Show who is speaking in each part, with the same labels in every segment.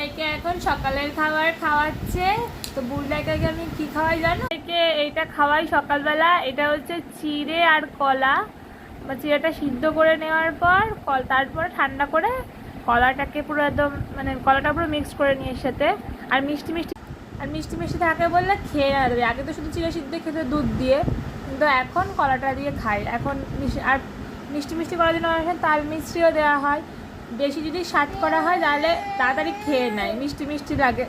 Speaker 1: বুলডাইকে এখন সকালের খাবার খাওয়াচ্ছে। তো বুলডাইকে আমি কি খাওয়াই জানো? এইটা খাওয়াই সকালবেলা। এটা হচ্ছে চিড়ে আর কলা। চিড়েটা সিদ্ধ করে নেওয়ার পর তারপর ঠান্ডা করে কলাটাকে পুরো একদম মানে কলাটা পুরো মিক্স করে নিয়ে এর সাথে আর মিষ্টি মিষ্টি থাকে বললে খেয়ে না দেবে। আগে তো শুধু চিড়ে সিদ্ধ খেতে দুধ দিয়ে, কিন্তু এখন কলাটা দিয়ে খাই। এখন আর মিষ্টি করার জন্য তাল মিষ্টিও দেওয়া হয়। বেশি যদি স্বাদ করা হয় তাহলে তাড়াতাড়ি খেয়ে নেয়, মিষ্টি লাগে।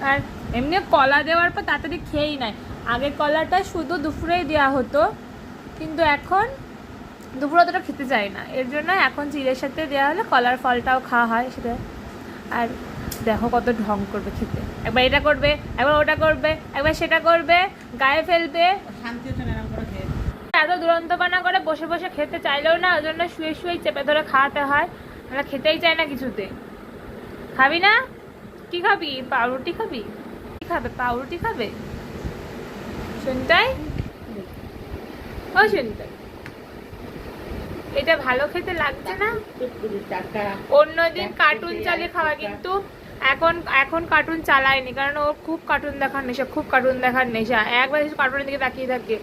Speaker 1: আর এমনি কলা দেওয়ার পর তাড়াতাড়ি খেয়েই নেয়। আগে কলাটা শুধু দুপুরেই দেওয়া হতো, কিন্তু এখন দুপুরে অতটা খেতে চায় না। এর জন্য এখন চিড়ের সাথে দেওয়া হলে কলার ফলটাও খাওয়া হয় সেটা। আর দেখো কত ঢং করবে খেতে, একবার এটা করবে, একবার ওটা করবে, একবার সেটা করবে, গায়ে ফেলবে। এত দুরন্তপনা করে বসে বসে খেতে চাইলেও না, ওই জন্য শুয়ে চেপে ধরে খাওয়াতে হয়। আমরা খেতেই চাই না কিছুতে। খাবি না? কি খাবি? পাউরুটি খাবি? কি খাবে? পাউরুটি খাবে? শুনতাই ও শুনতাই, এটা ভালো খেতে লাগছে না? অন্যদিন কার্টুন চালিয়ে খাওয়া, কিন্তু এখন কার্টুন চালায়নি, কারণ ওর খুব কার্টুন দেখার নেশা। একবার কার্টুনের দিকে তাকিয়ে থাকে।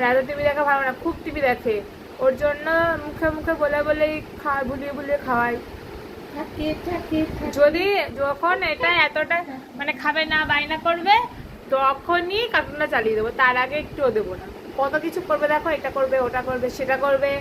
Speaker 1: এত টিভি দেখা ভালো না, খুব টিভি দেখে। ওর জন্য মুখে বলেই ভুলিয়ে খাওয়াই। যখন এটা এতটা মানে খাবে না, বায়না করবে, তখনই কার্টুনটা চালিয়ে দেবো। তার আগে একটুও দেবো না। কত কিছু করবে দেখো, এটা করবে, ওটা করবে, সেটা করবে।